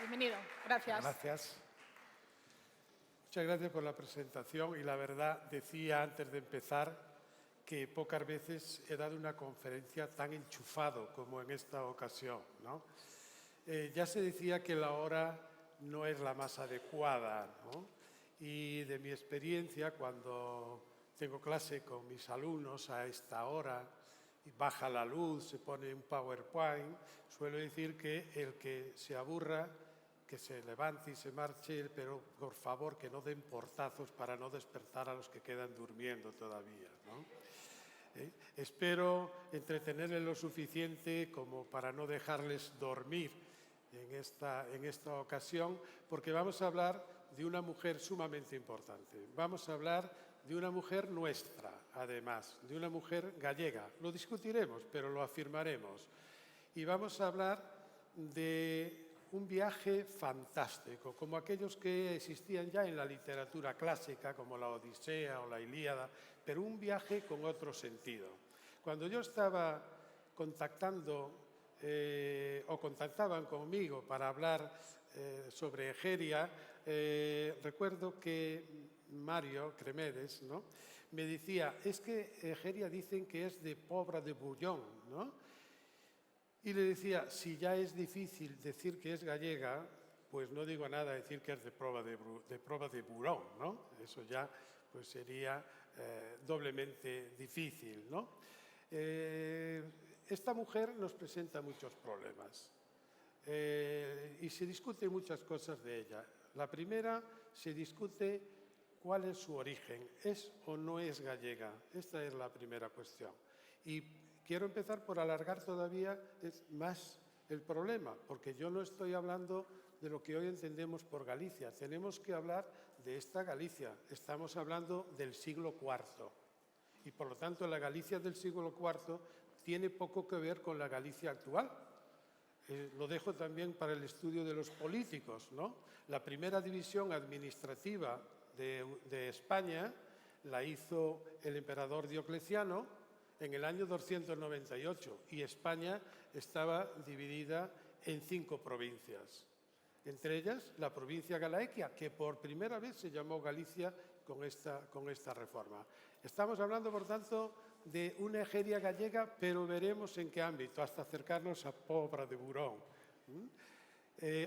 Bienvenido. Gracias. Gracias. Muchas gracias por la presentación y la verdad decía antes de empezar que pocas veces he dado una conferencia tan enchufado como en esta ocasión, ¿no? Ya se decía que la hora no es la más adecuada, ¿no? Y de mi experiencia, cuando tengo clase con mis alumnos a esta hora y baja la luz, se pone un PowerPoint, suelo decir que el que se aburra, que se levante y se marche, pero por favor que no den portazos para no despertar a los que quedan durmiendo todavía, ¿no? Espero entretenerles lo suficiente como para no dejarles dormir en esta ocasión, porque vamos a hablar de una mujer sumamente importante. Vamos a hablar de una mujer nuestra, además, de una mujer gallega. Lo discutiremos, pero lo afirmaremos. Y vamos a hablar de un viaje fantástico, como aquellos que existían ya en la literatura clásica, como la Odisea o la Ilíada, pero un viaje con otro sentido. Cuando yo estaba contactando o contactaban conmigo para hablar sobre Egeria, recuerdo que Mario Cremedes, ¿no?, me decía, es que Egeria dicen que es de Pobra de Bouillon, ¿no? Y le decía, si ya es difícil decir que es gallega, pues no digo nada decir que es de Proba de Burón, ¿no? Eso ya pues sería doblemente difícil, ¿no? Esta mujer nos presenta muchos problemas y se discuten muchas cosas de ella. La primera, se discute cuál es su origen, ¿es o no es gallega? Esta es la primera cuestión. Y quiero empezar por alargar todavía más el problema, porque yo no estoy hablando de lo que hoy entendemos por Galicia. Tenemos que hablar de esta Galicia. Estamos hablando del siglo IV. Y por lo tanto, la Galicia del siglo IV tiene poco que ver con la Galicia actual. Lo dejo también para el estudio de los políticos, ¿no? La primera división administrativa de España la hizo el emperador Diocleciano en el año 298 y España estaba dividida en 5 provincias. Entre ellas, la provincia Galaequia, que por primera vez se llamó Galicia con esta reforma. Estamos hablando, por tanto, de una Egeria gallega, pero veremos en qué ámbito, hasta acercarnos a Pobra de Burón.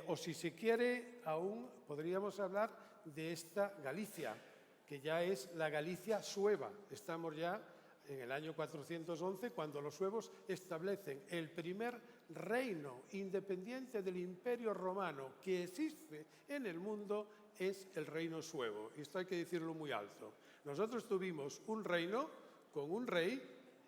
O si se quiere, aún podríamos hablar de esta Galicia, que ya es la Galicia sueva. Estamos ya en el año 411, cuando los suevos establecen el primer reino independiente del Imperio Romano que existe en el mundo, es el reino suevo. Y esto hay que decirlo muy alto. Nosotros tuvimos un reino con un rey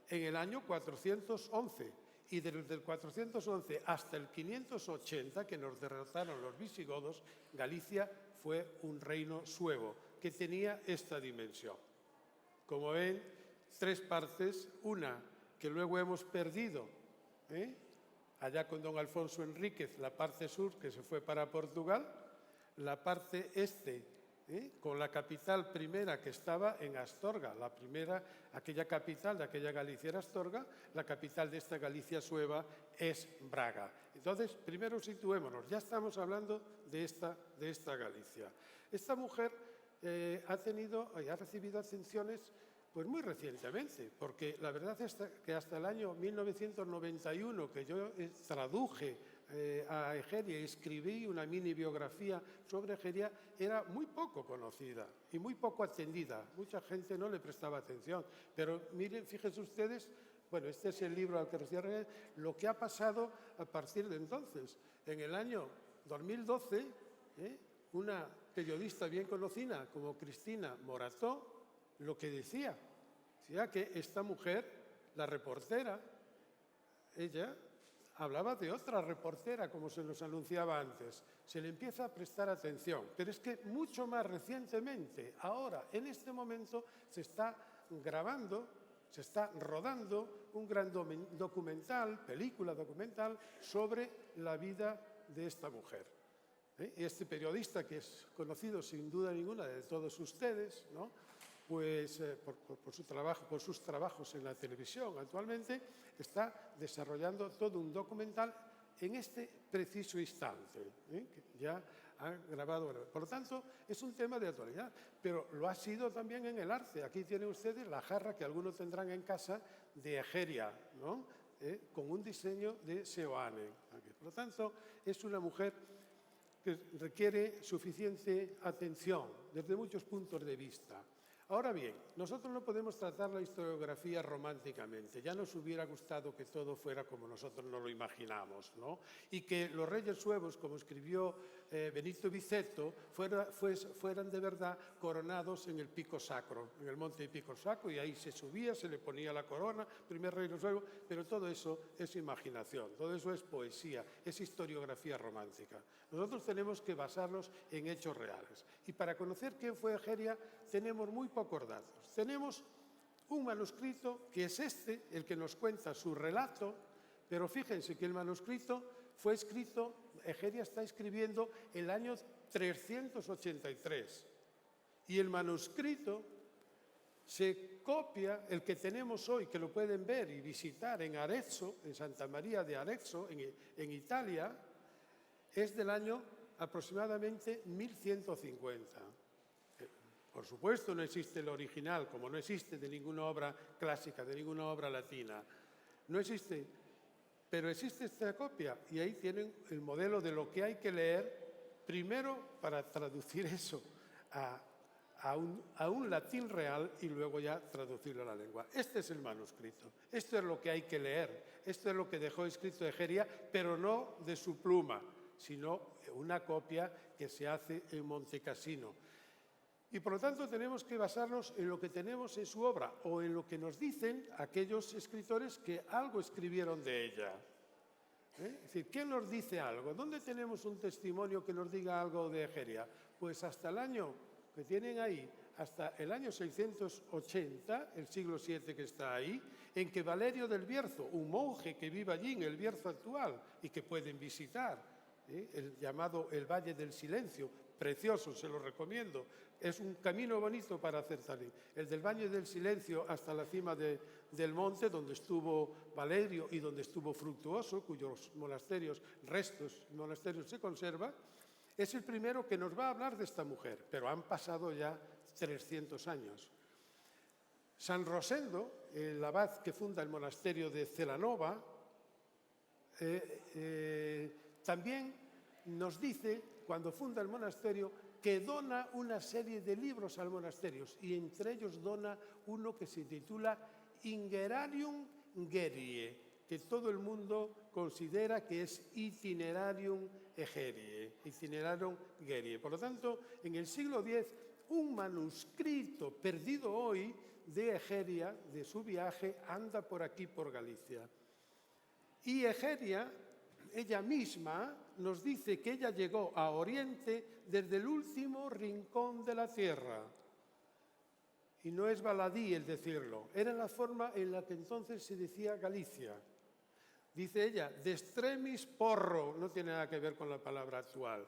en el año 411 y desde el 411 hasta el 580, que nos derrotaron los visigodos, Galicia fue un reino suevo que tenía esta dimensión. Como ven, 3 partes, una que luego hemos perdido, allá con don Alfonso Enríquez, la parte sur que se fue para Portugal, la parte este, con la capital primera que estaba en Astorga, la primera, aquella capital de aquella Galicia era Astorga, la capital de esta Galicia sueva es Braga. Entonces, primero situémonos, ya estamos hablando de esta Galicia. Esta mujer ha recibido ascensiones pues muy recientemente, porque la verdad es que hasta el año 1991, que yo traduje a Egeria y escribí una mini biografía sobre Egeria, era muy poco conocida y muy poco atendida. Mucha gente no le prestaba atención. Pero miren, fíjense ustedes, bueno, este es el libro al que refiero, lo que ha pasado a partir de entonces. En el año 2012, una periodista bien conocida como Cristina Morató, lo que decía que esta mujer, la reportera, ella hablaba de otra reportera, como se nos anunciaba antes. Se le empieza a prestar atención, pero es que mucho más recientemente, ahora, en este momento, se está grabando, se está rodando un gran documental, película documental, sobre la vida de esta mujer. Y este periodista, que es conocido sin duda ninguna de todos ustedes, ¿no?, pues por sus trabajos en la televisión actualmente, está desarrollando todo un documental en este preciso instante, que ya han grabado. Por lo tanto, es un tema de actualidad, pero lo ha sido también en el arte. Aquí tienen ustedes la jarra que algunos tendrán en casa de Egeria, ¿no? Con un diseño de Seoane. Por lo tanto, es una mujer que requiere suficiente atención desde muchos puntos de vista. Ahora bien, nosotros no podemos tratar la historiografía románticamente. Ya nos hubiera gustado que todo fuera como nosotros nos lo imaginamos, ¿no? Y que los reyes suevos, como escribió Benito Viceto, fueran de verdad coronados en el Pico Sacro, en el monte Pico Sacro, y ahí se subía, se le ponía la corona, primer reino suevo, pero todo eso es imaginación, todo eso es poesía, es historiografía romántica. Nosotros tenemos que basarnos en hechos reales. Y para conocer quién fue Egeria, tenemos muy pocos datos. Tenemos un manuscrito que es este, el que nos cuenta su relato, pero fíjense que el manuscrito fue escrito, Egeria está escribiendo el año 383, y el manuscrito se copia, el que tenemos hoy, que lo pueden ver y visitar en Arezzo, en Santa María de Arezzo, en Italia, es del año aproximadamente 1150. Por supuesto no existe el original, como no existe de ninguna obra clásica, de ninguna obra latina. No existe, pero existe esta copia y ahí tienen el modelo de lo que hay que leer primero para traducir eso a un latín real y luego ya traducirlo a la lengua. Este es el manuscrito, esto es lo que hay que leer, esto es lo que dejó escrito Egeria, pero no de su pluma, sino una copia que se hace en Montecassino. Y por lo tanto tenemos que basarnos en lo que tenemos en su obra o en lo que nos dicen aquellos escritores que algo escribieron de ella. Es decir, ¿quién nos dice algo? ¿Dónde tenemos un testimonio que nos diga algo de Egeria? Pues hasta el año que tienen ahí, hasta el año 680, el siglo VII que está ahí, en que Valerio del Bierzo, un monje que vive allí en el Bierzo actual y que pueden visitar, el llamado el Valle del Silencio, precioso, se lo recomiendo. Es un camino bonito para hacer salir. El del Valle del Silencio hasta la cima del monte, donde estuvo Valerio y donde estuvo Fructuoso, cuyos restos monasterios se conservan, es el primero que nos va a hablar de esta mujer, pero han pasado ya 300 años. San Rosendo, el abad que funda el monasterio de Celanova, también nos dice, cuando funda el monasterio, que dona una serie de libros al monasterio, y entre ellos dona uno que se titula Ingerarium Gerie, que todo el mundo considera que es Itinerarium Egerie, Itinerarium Gerie. Por lo tanto, en el siglo X, un manuscrito perdido hoy de Egeria, de su viaje, anda por aquí, por Galicia. Y Egeria, ella misma, nos dice que ella llegó a Oriente desde el último rincón de la tierra. Y no es baladí el decirlo, era la forma en la que entonces se decía Galicia. Dice ella, de extremis porro, no tiene nada que ver con la palabra actual,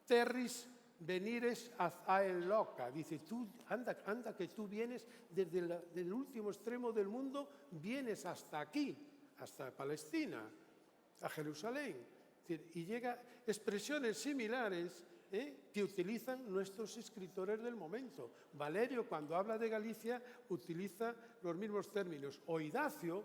terris venires ad ael loca. Dice, tú, anda que tú vienes desde el último extremo del mundo, vienes hasta aquí, hasta Palestina, a Jerusalén. Y llega expresiones similares que utilizan nuestros escritores del momento. Valerio, cuando habla de Galicia, utiliza los mismos términos. O Idacio,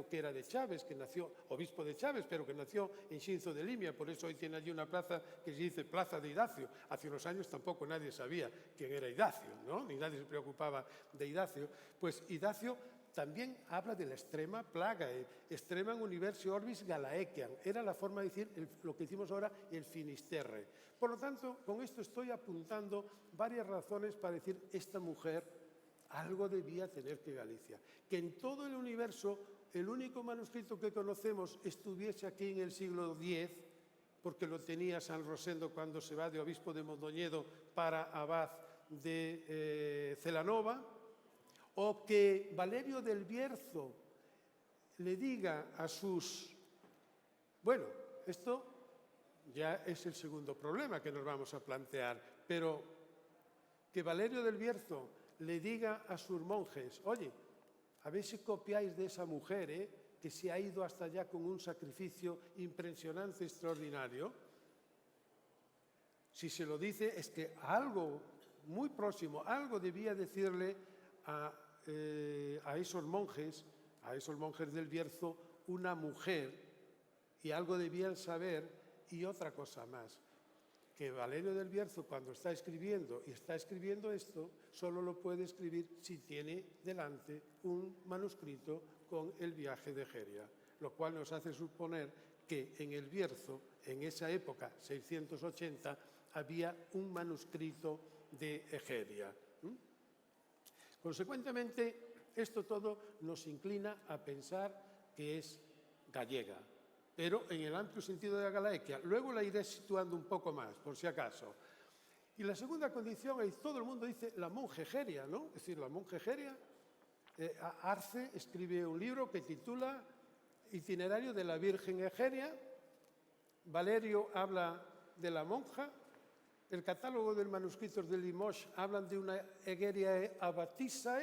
que era de Chaves, que nació, obispo de Chaves, pero que nació en Xinzo de Limia, por eso hoy tiene allí una plaza que se dice Plaza de Idacio. Hace unos años tampoco nadie sabía quién era Idacio, ¿no? Ni nadie se preocupaba de Idacio. Pues Idacio también habla de la extrema plaga, extremam universi orbis Galaeciam. Era la forma de decir lo que decimos ahora, el Finisterre. Por lo tanto, con esto estoy apuntando varias razones para decir esta mujer algo debía tener que Galicia. Que en todo el universo el único manuscrito que conocemos estuviese aquí en el siglo X, porque lo tenía San Rosendo cuando se va de obispo de Mondoñedo para abad de Celanova, o que Valerio del Bierzo le diga a sus... Bueno, esto ya es el segundo problema que nos vamos a plantear, pero que Valerio del Bierzo le diga a sus monjes, oye, a ver si copiáis de esa mujer, que se ha ido hasta allá con un sacrificio impresionante, extraordinario. Si se lo dice es que algo muy próximo, algo debía decirle a esos monjes del Bierzo, una mujer, y algo debían saber, y otra cosa más, que Valerio del Bierzo, cuando está escribiendo esto, solo lo puede escribir si tiene delante un manuscrito con el viaje de Egeria, lo cual nos hace suponer que en el Bierzo, en esa época, 680, había un manuscrito de Egeria. Consecuentemente, esto todo nos inclina a pensar que es gallega, pero en el amplio sentido de la Galaequia. Luego la iré situando un poco más, por si acaso. Y la segunda condición es, todo el mundo dice la monja Egeria, ¿no? Es decir, la monja Egeria. Arce escribe un libro que titula Itinerario de la Virgen Egeria. Valerio habla de la monja. El catálogo de manuscritos de Limoges hablan de una Egeria abadesa.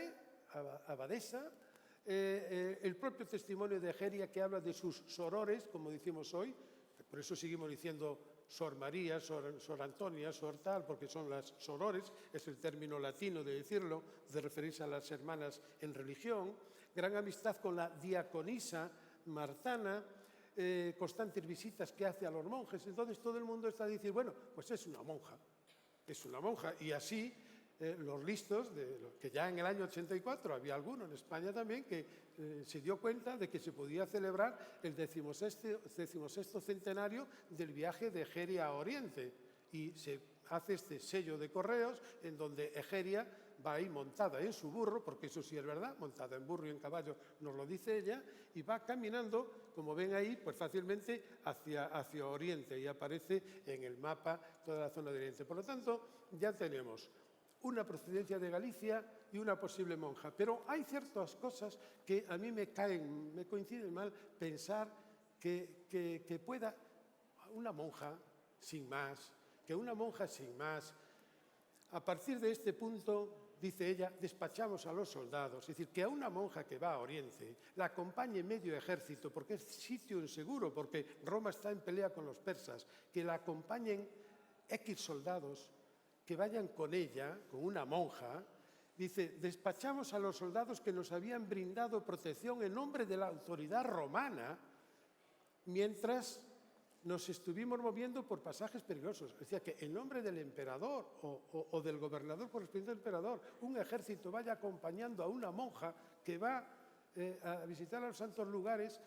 El propio testimonio de Egeria, que habla de sus sorores, como decimos hoy, por eso seguimos diciendo Sor María, Sor Antonia, Sor tal, porque son las sorores, es el término latino de decirlo, de referirse a las hermanas en religión. Gran amistad con la diaconisa Martana, constantes visitas que hace a los monjes. Entonces todo el mundo está diciendo, bueno, pues es una monja, y así los listos, que ya en el año 84 había alguno en España también, que se dio cuenta de que se podía celebrar el 16º centenario del viaje de Egeria a Oriente, y se hace este sello de correos en donde Egeria va ahí montada en su burro, porque eso sí es verdad, montada en burro y en caballo, nos lo dice ella, y va caminando, como ven ahí, pues fácilmente hacia Oriente, y aparece en el mapa toda la zona de Oriente. Por lo tanto, ya tenemos una procedencia de Galicia y una posible monja. Pero hay ciertas cosas que a mí me coinciden mal pensar que pueda una monja sin más, a partir de este punto, dice ella, despachamos a los soldados. Es decir, que a una monja que va a Oriente la acompañe medio ejército, porque es sitio inseguro, porque Roma está en pelea con los persas, que la acompañen X soldados, que vayan con ella, con una monja. Dice, despachamos a los soldados que nos habían brindado protección en nombre de la autoridad romana, mientras nos estuvimos moviendo por pasajes peligrosos. Decía que en nombre del emperador o del gobernador correspondiente al emperador, un ejército vaya acompañando a una monja que va a visitar a los santos lugares.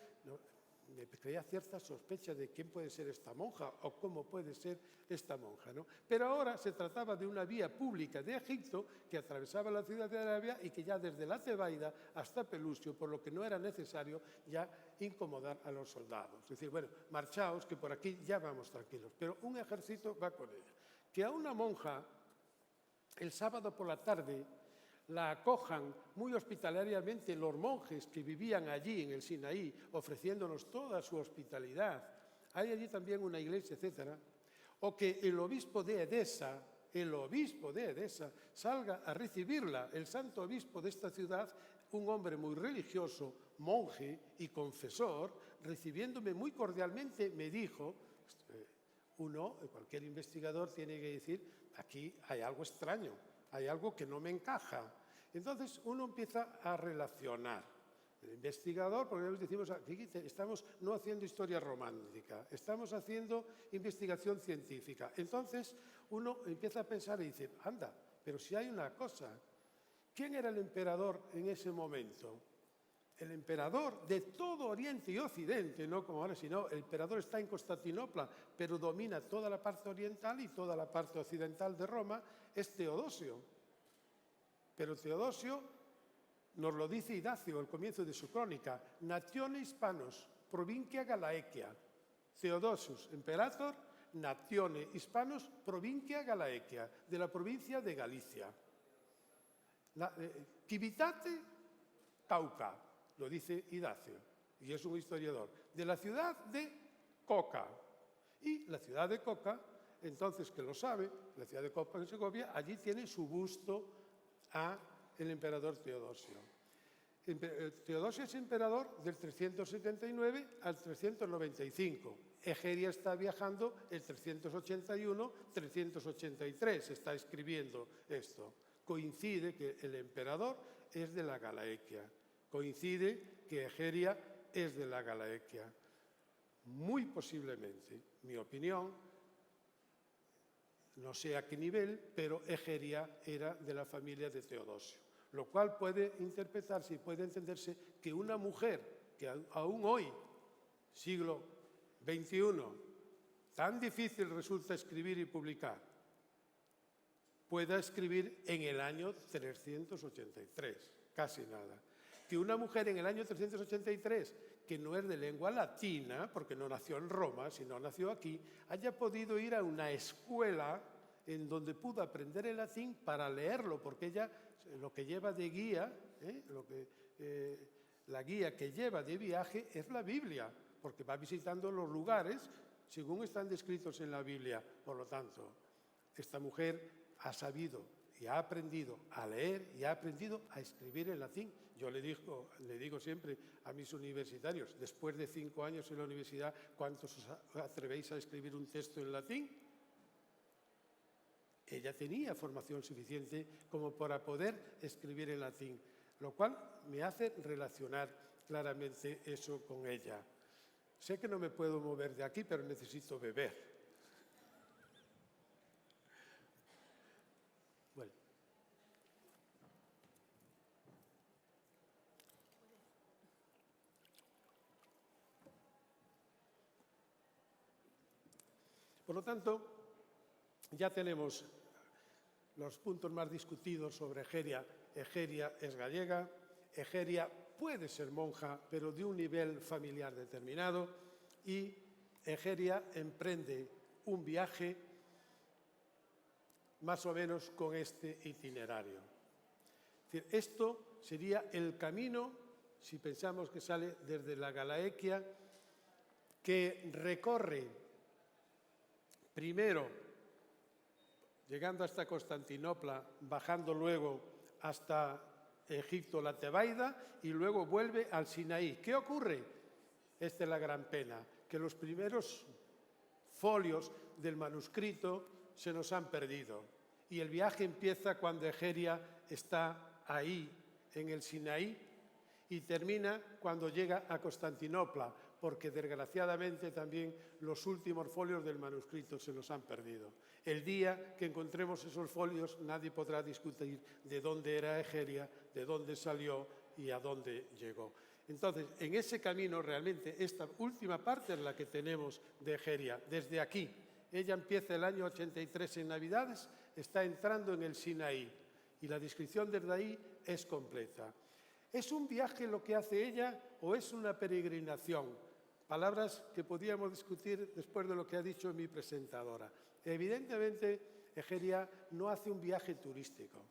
Me creía cierta sospecha de quién puede ser esta monja o cómo puede ser esta monja, ¿no? Pero ahora se trataba de una vía pública de Egipto que atravesaba la ciudad de Arabia y que ya desde la Tebaida hasta Pelusio, por lo que no era necesario ya incomodar a los soldados. Es decir, bueno, marchaos, que por aquí ya vamos tranquilos. Pero un ejército va con ella. Que a una monja el sábado por la tarde la acojan muy hospitalariamente los monjes que vivían allí en el Sinaí, ofreciéndonos toda su hospitalidad. Hay allí también una iglesia, etcétera. O que el obispo de Edesa salga a recibirla, el santo obispo de esta ciudad, un hombre muy religioso, monje y confesor, recibiéndome muy cordialmente, me dijo, cualquier investigador tiene que decir, aquí hay algo extraño, hay algo que no me encaja. Entonces uno empieza a relacionar. El investigador, porque decimos, aquí estamos no haciendo historia romántica, estamos haciendo investigación científica. Entonces uno empieza a pensar y dice, anda, pero si hay una cosa, ¿quién era el emperador en ese momento? El emperador de todo Oriente y Occidente, no como ahora, sino el emperador está en Constantinopla, pero domina toda la parte oriental y toda la parte occidental de Roma, es Teodosio. Pero Teodosio nos lo dice Idacio al comienzo de su crónica, Natione Hispanos, provincia Galaequia. Theodosius, imperator, Natione Hispanos, provincia Galaequia, de la provincia de Galicia. Civitate Cauca, lo dice Idacio, y es un historiador, de la ciudad de Coca. Y la ciudad de Coca, entonces que lo sabe, la ciudad de Coca en Segovia, allí tiene su busto a el emperador Teodosio. Teodosio es emperador del 379 al 395. Egeria está viajando el 381-383, está escribiendo esto. Coincide que el emperador es de la Galaequia, coincide que Egeria es de la Galaequia. Muy posiblemente, mi opinión, no sé a qué nivel, pero Egeria era de la familia de Teodosio, lo cual puede interpretarse y puede entenderse que una mujer que aún hoy, siglo XXI, tan difícil resulta escribir y publicar, pueda escribir en el año 383, casi nada. Que una mujer en el año 383, que no es de lengua latina, porque no nació en Roma, sino nació aquí, haya podido ir a una escuela en donde pudo aprender el latín para leerlo, porque ella lo que lleva de guía, la guía que lleva de viaje es la Biblia, porque va visitando los lugares según están descritos en la Biblia. Por lo tanto, esta mujer ha sabido y ha aprendido a leer y ha aprendido a escribir en latín. Yo le digo siempre a mis universitarios, después de 5 años en la universidad, ¿cuántos os atrevéis a escribir un texto en latín? Ella tenía formación suficiente como para poder escribir en latín, lo cual me hace relacionar claramente eso con ella. Sé que no me puedo mover de aquí, pero necesito beber. Bueno. Por lo tanto, ya tenemos los puntos más discutidos sobre Egeria. Egeria es gallega, Egeria puede ser monja, pero de un nivel familiar determinado, y Egeria emprende un viaje más o menos con este itinerario. Es decir, esto sería el camino, si pensamos que sale desde la Galaequia, que recorre primero llegando hasta Constantinopla, bajando luego hasta Egipto, la Tebaida, y luego vuelve al Sinaí. ¿Qué ocurre? Esta es la gran pena, que los primeros folios del manuscrito se nos han perdido. Y el viaje empieza cuando Egeria está ahí, en el Sinaí, y termina cuando llega a Constantinopla, porque desgraciadamente también los últimos folios del manuscrito se nos han perdido. El día que encontremos esos folios, nadie podrá discutir de dónde era Egeria, de dónde salió y a dónde llegó. Entonces, en ese camino, realmente, esta última parte es la que tenemos de Egeria, desde aquí. Ella empieza el año 83 en Navidades, está entrando en el Sinaí, y la descripción desde ahí es completa. ¿Es un viaje lo que hace ella o es una peregrinación? Palabras que podíamos discutir después de lo que ha dicho mi presentadora. Evidentemente, Egeria no hace un viaje turístico.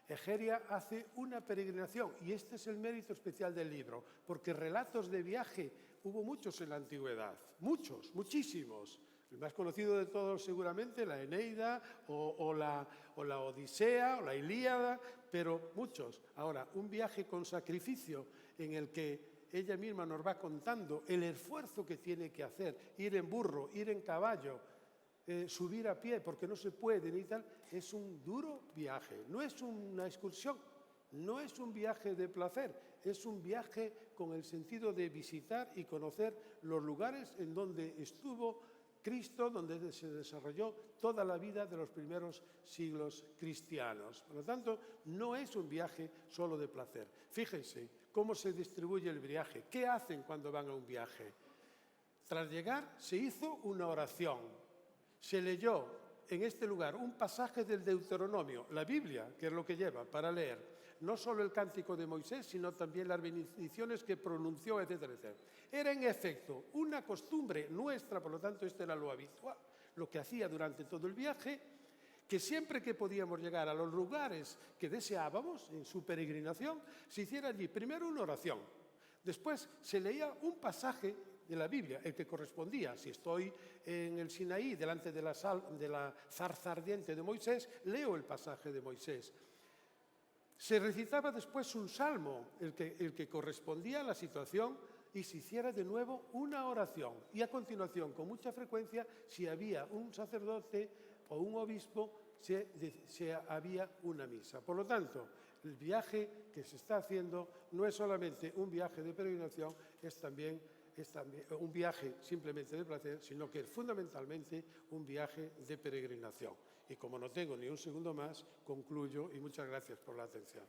Egeria hace una peregrinación, y este es el mérito especial del libro, porque relatos de viaje hubo muchos en la antigüedad, muchos, muchísimos. El más conocido de todos seguramente, la Eneida o la Odisea o la Ilíada, pero muchos. Ahora, un viaje con sacrificio en el que ella misma nos va contando el esfuerzo que tiene que hacer, ir en burro, ir en caballo, subir a pie porque no se puede ni tal, es un duro viaje. No es una excursión, no es un viaje de placer, es un viaje con el sentido de visitar y conocer los lugares en donde estuvo Cristo, donde se desarrolló toda la vida de los primeros siglos cristianos. Por lo tanto, no es un viaje solo de placer. Fíjense cómo se distribuye el viaje. ¿Qué hacen cuando van a un viaje? Tras llegar, se hizo una oración. Se leyó en este lugar un pasaje del Deuteronomio, la Biblia, que es lo que lleva para leer. No solo el cántico de Moisés, sino también las bendiciones que pronunció, etcétera, etcétera. Era en efecto una costumbre nuestra, por lo tanto esto era lo habitual, lo que hacía durante todo el viaje, que siempre que podíamos llegar a los lugares que deseábamos en su peregrinación, se hiciera allí primero una oración, después se leía un pasaje de la Biblia, el que correspondía. Si estoy en el Sinaí, delante de la zarza ardiente de Moisés, leo el pasaje de Moisés. Se recitaba después un salmo, el que correspondía a la situación, y se hiciera de nuevo una oración. Y a continuación, con mucha frecuencia, si había un sacerdote o un obispo, había una misa. Por lo tanto, el viaje que se está haciendo no es solamente un viaje de peregrinación, es también un viaje simplemente de placer, sino que es fundamentalmente un viaje de peregrinación. Y como no tengo ni un segundo más, concluyo y muchas gracias por la atención.